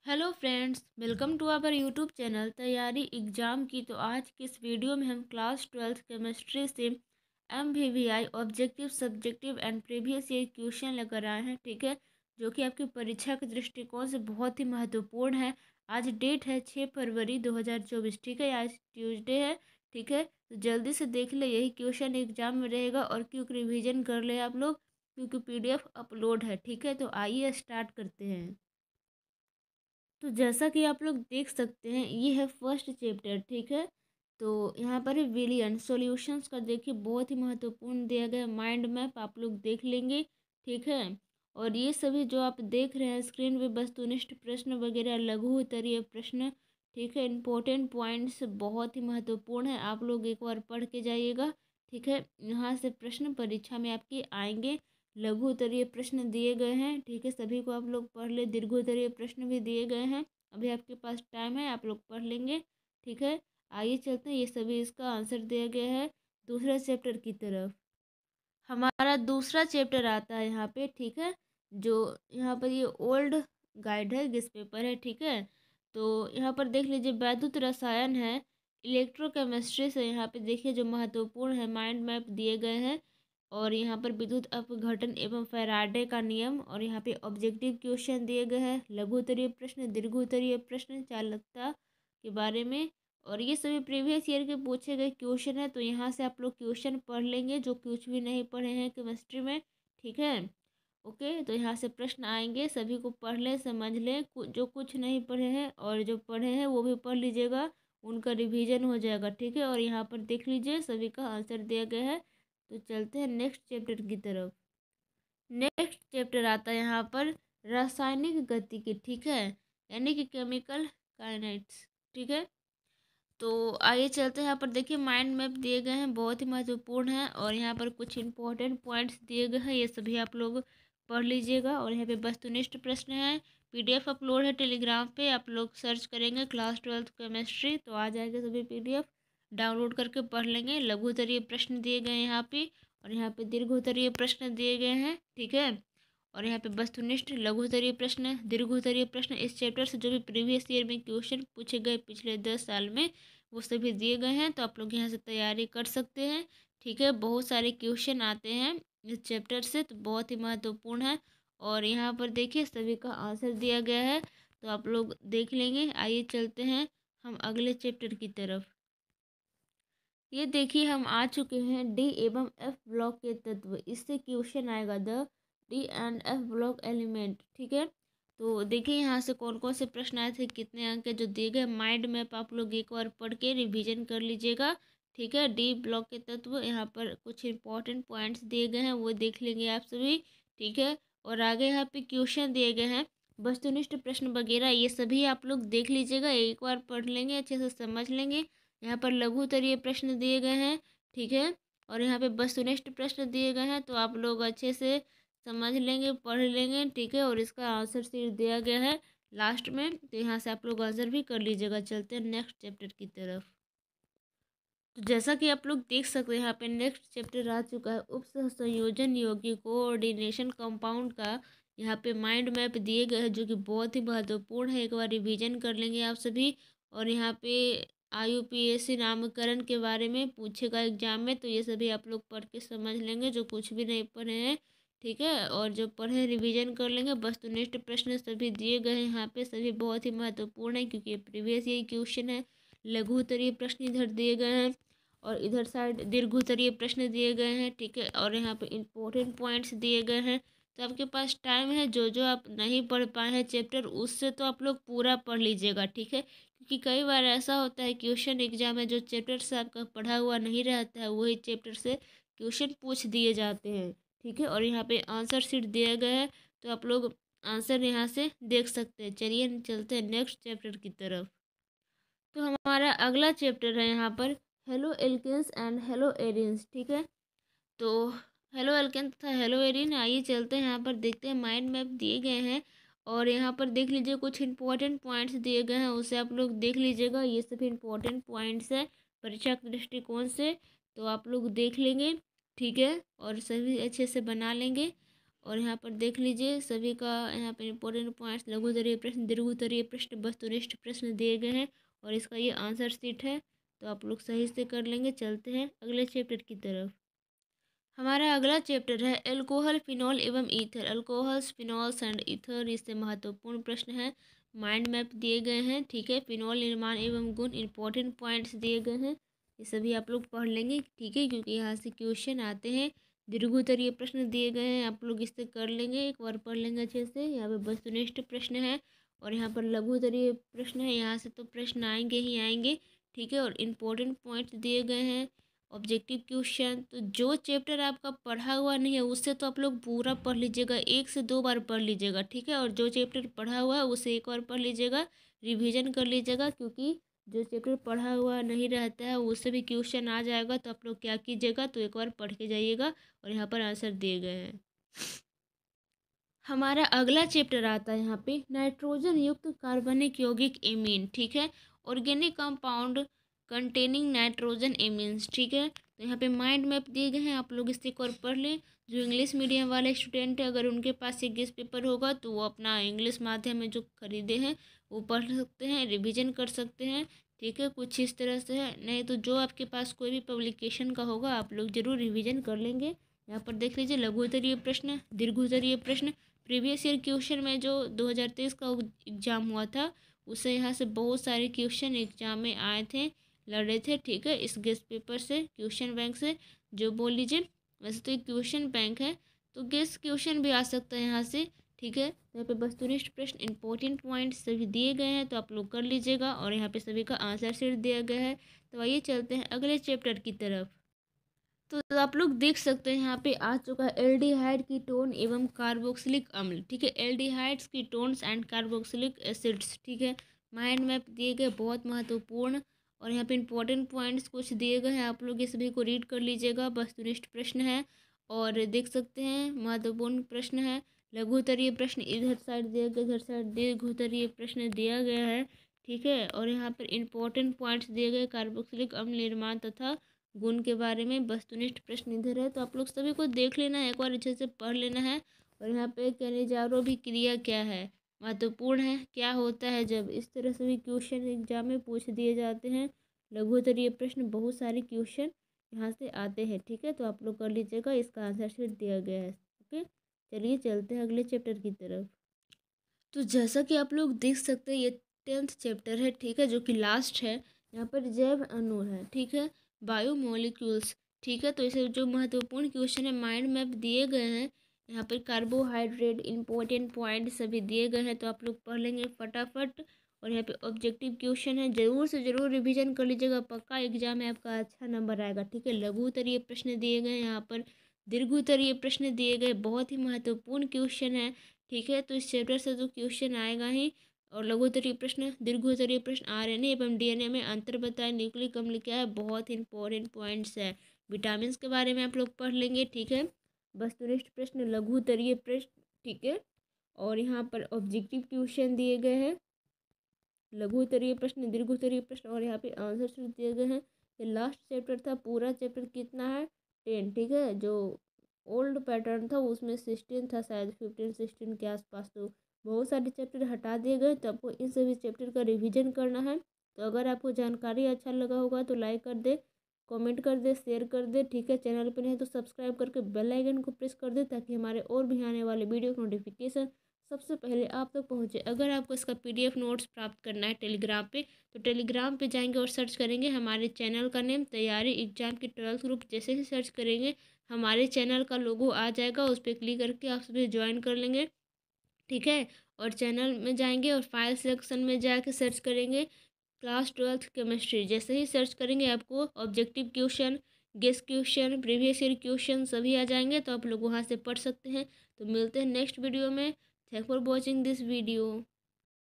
Hello friends, welcome to our YouTube channel तैयारी exam की। तो आज की इस वीडियो में हम क्लास 12th केमिस्ट्री से MVVI objective subjective and previous year question लेकर आए हैं। ठीक है, जो कि आपकी परीक्षा के दृष्टिकोण से बहुत ही महत्वपूर्ण है। आज डेट है 6 फरवरी 2024। ठीक है, आज ट्यूसडे है। ठीक है, तो जल्दी से देख ले, यही क्वेश्चन एग्जाम में रहेगा और क्योंक रिविजन कर ले आप लोग, क्योंकि PDF अपलोड है। ठीक है, तो आइए स्टार्ट करते हैं। तो जैसा कि आप लोग देख सकते हैं, ये है फर्स्ट चैप्टर। ठीक है, तो यहाँ पर है विलियन सॉल्यूशंस का। देखिए, बहुत ही महत्वपूर्ण दिया गया माइंड मैप, आप लोग देख लेंगे। ठीक है, और ये सभी जो आप देख रहे हैं स्क्रीन पे, वस्तुनिष्ठ प्रश्न वगैरह, लघु उत्तरीय प्रश्न। ठीक है, इंपॉर्टेंट पॉइंट्स बहुत ही महत्वपूर्ण है, आप लोग एक बार पढ़ के जाइएगा। ठीक है, यहाँ से प्रश्न परीक्षा में आपके आएंगे। लघु उत्तरीय प्रश्न दिए गए हैं। ठीक है, सभी को आप लोग पढ़ ले। दीर्घ उत्तरीय प्रश्न भी दिए गए हैं, अभी आपके पास टाइम है, आप लोग पढ़ लेंगे। ठीक है, आइए चलते हैं, ये सभी इसका आंसर दिया गया है दूसरे चैप्टर की तरफ। हमारा दूसरा चैप्टर आता है यहाँ पे। ठीक है, जो यहाँ पर ये ओल्ड गाइड है, गेस पेपर है। ठीक है, तो यहाँ पर देख लीजिए, वैद्युत रसायन है, इलेक्ट्रोकेमिस्ट्री से यहाँ पे देखिए जो महत्वपूर्ण है माइंड मैप दिए गए हैं। और यहाँ पर विद्युत अपघटन एवं फैराडे का नियम, और यहाँ पे ऑब्जेक्टिव क्वेश्चन दिए गए हैं, लघु उत्तरीय प्रश्न, दीर्घ उत्तरीय प्रश्न, चालकता के बारे में। और ये सभी प्रीवियस ईयर के पूछे गए क्वेश्चन है, तो यहाँ से आप लोग क्वेश्चन पढ़ लेंगे जो कुछ भी नहीं पढ़े हैं केमिस्ट्री में। ठीक है, ओके, तो यहाँ से प्रश्न आएंगे, सभी को पढ़ लें, समझ लें। जो कुछ नहीं पढ़े हैं और जो पढ़े हैं वो भी पढ़ लीजिएगा, उनका रिवीजन हो जाएगा। ठीक है, और यहाँ पर देख लीजिए सभी का आंसर दिया गया है। तो चलते हैं नेक्स्ट चैप्टर की तरफ। नेक्स्ट चैप्टर आता है यहाँ पर रासायनिक गतिकी। ठीक है, यानी कि केमिकल काइनेटिक्स। ठीक है, तो आइए चलते हैं। यहाँ पर देखिए माइंड मैप दिए गए हैं, बहुत ही महत्वपूर्ण है, और यहाँ पर कुछ इंपॉर्टेंट पॉइंट्स दिए गए हैं, ये सभी आप लोग पढ़ लीजिएगा। और यहाँ पे वस्तुनिष्ठ प्रश्न है, PDF अपलोड है टेलीग्राम पे, आप लोग सर्च करेंगे क्लास 12th केमिस्ट्री तो आ जाएगा, सभी PDF डाउनलोड करके पढ़ लेंगे। लघु उत्तरीय प्रश्न दिए गए हैं यहाँ पे, और यहाँ पे दीर्घ उत्तरीय प्रश्न दिए गए हैं। ठीक है, और यहाँ पे वस्तुनिष्ठ, लघु उत्तरीय प्रश्न, दीर्घ उत्तरीय प्रश्न, इस चैप्टर से जो भी प्रीवियस ईयर में क्वेश्चन पूछे गए पिछले 10 साल में, वो सभी दिए गए हैं, तो आप लोग यहाँ से तैयारी कर सकते हैं। ठीक है, बहुत सारे क्वेश्चन आते हैं इस चैप्टर से, तो बहुत ही महत्वपूर्ण है। और यहाँ पर देखिए सभी का आंसर दिया गया है, तो आप लोग देख लेंगे। आइए चलते हैं हम अगले चैप्टर की तरफ। ये देखिए, हम आ चुके हैं डी एवं एफ ब्लॉक के तत्व। इससे क्वेश्चन आएगा, the D and F block element. ठीक है, तो देखिए यहाँ से कौन कौन से प्रश्न आए थे, कितने अंक के जो दिए गए, माइंड मैप आप लोग एक बार पढ़ के रिवीजन कर लीजिएगा। ठीक है, डी ब्लॉक के तत्व, यहाँ पर कुछ इंपॉर्टेंट पॉइंट्स दिए गए हैं, वो देख लेंगे आप सभी। ठीक है, और आगे यहाँ पे क्वेश्चन दिए गए हैं, वस्तुनिष्ठ प्रश्न वगैरह, ये सभी आप लोग देख लीजिएगा, एक बार पढ़ लेंगे, अच्छे से समझ लेंगे। यहाँ पर लघु उत्तरीय प्रश्न दिए गए हैं। ठीक है, और यहाँ पे वस्तुनिष्ठ प्रश्न दिए गए हैं, तो आप लोग अच्छे से समझ लेंगे, पढ़ लेंगे। ठीक है, और इसका आंसर शीट दिया गया है लास्ट में, तो यहाँ से आप लोग आंसर भी कर लीजिएगा। चलते हैं नेक्स्ट चैप्टर की तरफ। तो जैसा कि आप लोग देख सकते हैं, यहाँ पे नेक्स्ट चैप्टर आ चुका है, उप संयोजन यौगिक कोऑर्डिनेशन कंपाउंड का। यहाँ पे माइंड मैप दिए गए हैं, जो कि बहुत ही महत्वपूर्ण है, एक बार रिवीजन कर लेंगे आप सभी। और यहाँ पे IUPAC नामकरण के बारे में पूछेगा एग्जाम में, तो ये सभी आप लोग पढ़ के समझ लेंगे, जो कुछ भी नहीं पढ़े हैं। ठीक है, और जो पढ़े रिवीजन कर लेंगे। वस्तुनिष्ठ प्रश्न सभी दिए गए हैं यहाँ पे, सभी बहुत ही महत्वपूर्ण है, क्योंकि प्रीवियस यही क्वेश्चन है। लघु उत्तरीय प्रश्न इधर दिए गए हैं, और इधर साइड दीर्घ उत्तरीय प्रश्न दिए गए हैं। ठीक है, और यहाँ पे इम्पोर्टेंट पॉइंट्स दिए गए हैं, तो आपके पास टाइम है, जो जो आप नहीं पढ़ पाए हैं चैप्टर, उससे तो आप लोग पूरा पढ़ लीजिएगा। ठीक है, क्योंकि कई बार ऐसा होता है क्वेश्चन एग्जाम में, जो चैप्टर से आपका पढ़ा हुआ नहीं रहता है, वही चैप्टर से क्वेश्चन पूछ दिए जाते हैं। ठीक है, और यहाँ पे आंसर शीट दिया गया है, तो आप लोग आंसर यहाँ से देख सकते हैं। चलिए चलते हैं नेक्स्ट चैप्टर की तरफ। तो हमारा अगला चैप्टर है यहाँ पर haloalkanes and haloarenes. ठीक है, तो हेलो एल्केन तथा हेलो एरिन, आइए चलते हैं यहाँ पर, देखते हैं माइंड मैप दिए गए हैं। और यहाँ पर देख लीजिए कुछ इंपॉर्टेंट पॉइंट्स दिए गए हैं, उसे आप लोग देख लीजिएगा। ये सभी इंपॉर्टेंट पॉइंट्स है परीक्षा के दृष्टिकोण से, तो आप लोग देख लेंगे। ठीक है, और सभी अच्छे से बना लेंगे। और यहाँ पर देख लीजिए सभी का यहाँ पर इंपॉर्टेंट पॉइंट्स, लघुत्तरीय प्रश्न, दीर्घोत्तरीय प्रश्न, वस्तुनिष्ठ प्रश्न दिए गए हैं और इसका ये आंसर शीट है, तो आप लोग सही से कर लेंगे। चलते हैं अगले चैप्टर की तरफ। हमारा अगला चैप्टर है एल्कोहल, फिनॉल एवं ether. Alcohols, phenols and ether, इससे महत्वपूर्ण प्रश्न है। माइंड मैप दिए गए हैं, ठीक है। फिनॉल निर्माण एवं गुण, इंपॉर्टेंट पॉइंट्स दिए गए हैं, ये सभी आप लोग पढ़ लेंगे, ठीक है, क्योंकि यहाँ से क्वेश्चन आते हैं। दीर्घोत्तरीय प्रश्न दिए गए हैं, आप लोग इससे कर लेंगे, एक बार पढ़ लेंगे अच्छे से। यहाँ पे वस्तुनिष्ठ प्रश्न है और यहाँ पर लघुत्तरीय प्रश्न है, यहाँ से तो प्रश्न आएंगे ही आएंगे, ठीक है। और इम्पोर्टेंट पॉइंट्स दिए गए हैं, ऑब्जेक्टिव क्वेश्चन। तो जो चैप्टर आपका पढ़ा हुआ नहीं है उससे तो आप लोग पूरा पढ़ लीजिएगा, 1 से 2 बार पढ़ लीजिएगा, ठीक है। और जो चैप्टर पढ़ा हुआ है उसे एक बार पढ़ लीजिएगा, रिवीजन कर लीजिएगा, क्योंकि जो चैप्टर पढ़ा हुआ नहीं रहता है उससे भी क्वेश्चन आ जाएगा। तो आप लोग क्या कीजिएगा, तो एक बार पढ़ के जाइएगा और यहाँ पर आंसर दिए गए हैं। हमारा अगला चैप्टर आता है यहाँ पे नाइट्रोजन युक्त कार्बनिक यौगिक एमीन, ठीक है। Organic compound containing nitrogen amines, ठीक है। तो यहाँ पे माइंड मैप दिए गए हैं, आप लोग इससे एक और पढ़ लें। जो इंग्लिश मीडियम वाले स्टूडेंट है, अगर उनके पास एक गेस्ट पेपर होगा तो वो अपना इंग्लिश माध्यम में जो खरीदे हैं वो पढ़ सकते हैं, रिविजन कर सकते हैं, ठीक है। कुछ इस तरह से है, नहीं तो जो आपके पास कोई भी पब्लिकेशन का होगा आप लोग जरूर रिविजन कर लेंगे। यहाँ पर देख लीजिए लघुत्तरीय प्रश्न, दीर्घोत्तरीय प्रश्न, प्रीवियस ईयर क्वेश्चन में जो 2023 का एग्ज़ाम हुआ था उससे यहाँ से बहुत सारे क्वेश्चन एग्जाम में आए थे, लड़े थे, ठीक है। इस गेस्ट पेपर से, क्वेश्चन बैंक से जो बोल लीजिए, वैसे तो एक क्वेश्चन बैंक है तो गेस्ट क्वेश्चन भी आ सकता है यहाँ से, ठीक है। तो यहाँ पे वस्तुनिष्ठ प्रश्न, इंपॉर्टेंट पॉइंट सभी दिए गए हैं, तो आप लोग कर लीजिएगा और यहाँ पे सभी का आंसर शीट दिया गया है। तो आइए चलते हैं अगले चैप्टर की तरफ। तो आप लोग देख सकते हैं यहाँ पे आ चुका है एल्डिहाइड कीटोन एवं कार्बोक्सिलिक अम्ल, ठीक है। Aldehydes, ketones and carboxylic acids, ठीक है। माइंड मैप दिए गए, बहुत महत्वपूर्ण। और यहाँ पे इंपॉर्टेंट पॉइंट्स कुछ दिए गए हैं, आप लोग ये सभी को रीड कर लीजिएगा। वस्तुनिष्ठ प्रश्न है और देख सकते हैं महत्वपूर्ण प्रश्न है। लघुत्तरीय प्रश्न इधर साइड दिया गया, इधर साइड दीर्घोत्तरीय प्रश्न दिया गया है, ठीक है। और यहाँ पर इंपॉर्टेंट पॉइंट्स दिए गए, कार्बोक्सिलिक अम्ल निर्माण तथा गुण के बारे में। वस्तुनिष्ठ प्रश्न इधर है, तो आप लोग सभी को देख लेना है, एक बार अच्छे से पढ़ लेना है। और यहाँ पे कैनिजारो भी क्रिया क्या है, महत्वपूर्ण है, क्या होता है जब, इस तरह से भी क्वेश्चन एग्जाम में पूछ दिए जाते हैं। लघुत्तरीय प्रश्न, बहुत सारे क्वेश्चन यहाँ से आते हैं, ठीक है। तो आप लोग कर लीजिएगा, इसका आंसर शीट दिया गया है, ओके। चलिए चलते हैं अगले चैप्टर की तरफ। तो जैसा कि आप लोग देख सकते हैं ये 10th चैप्टर है, ठीक है, जो कि लास्ट है। यहाँ पर जैव अणु है, ठीक है, बायोमोलिक्यूल्स, ठीक है। तो इसे जो महत्वपूर्ण क्वेश्चन है माइंड मैप दिए गए हैं, यहाँ पर कार्बोहाइड्रेट, इंपॉर्टेंट पॉइंट सभी दिए गए हैं, तो आप लोग पढ़ लेंगे फटाफट। और यहाँ पे ऑब्जेक्टिव क्वेश्चन है, जरूर से जरूर रिवीजन कर लीजिएगा, पक्का एग्जाम में आपका अच्छा नंबर आएगा, ठीक है। लघुत्तरीय प्रश्न दिए गए यहाँ पर, दीर्घोत्तरीय प्रश्न दिए गए, बहुत ही महत्वपूर्ण क्वेश्चन है, ठीक है। तो इस चैप्टर से तो क्वेश्चन आएगा ही। और लघुत्तरीय प्रश्न, दीर्घोत्तरीय प्रश्न, आरएनए एवं डीएनए में अंतर बताएं, न्यूक्लिक अम्ल क्या है, बहुत इंपॉर्टेंट पॉइंट्स है। विटामिन के बारे में आप लोग पढ़ लेंगे, ठीक है। वस्तुनिष्ठ प्रश्न, लघुत्तरीय प्रश्न, ठीक है। और यहाँ पर ऑब्जेक्टिव क्वेश्चन दिए गए हैं, लघुत्तरीय प्रश्न, दीर्घोत्तरीय प्रश्न, और यहाँ पे आंसर शीट दिए गए हैं। ये लास्ट चैप्टर था, पूरा चैप्टर कितना है 10, ठीक है। जो ओल्ड पैटर्न था उसमें 16 था शायद, 15-16 के आसपास। तो बहुत सारे चैप्टर हटा दिए गए, तो आपको इन सभी चैप्टर का रिवीजन करना है। तो अगर आपको जानकारी अच्छा लगा होगा तो लाइक कर दे, कमेंट कर दे, शेयर कर दे, ठीक है। चैनल पर नहीं तो सब्सक्राइब करके बेल आइकन को प्रेस कर दे, ताकि हमारे और भी आने वाले वीडियो नोटिफिकेशन सबसे पहले आप तक पहुँचे। अगर आपको इसका PDF नोट्स प्राप्त करना है टेलीग्राम पे, तो टेलीग्राम पे जाएंगे और सर्च करेंगे हमारे चैनल का नेम, तैयारी एग्जाम की 12th ग्रुप। जैसे ही सर्च करेंगे हमारे चैनल का लोगो आ जाएगा, उस पर क्लिक करके आप सभी ज्वाइन कर लेंगे, ठीक है। और चैनल में जाएंगे और फाइल सेक्शन में जाके सर्च करेंगे क्लास 12th केमिस्ट्री। जैसे ही सर्च करेंगे आपको objective question, guest question, previous year question सभी आ जाएंगे, तो आप लोग वहाँ से पढ़ सकते हैं। तो मिलते हैं नेक्स्ट वीडियो में। Thank for watching this video.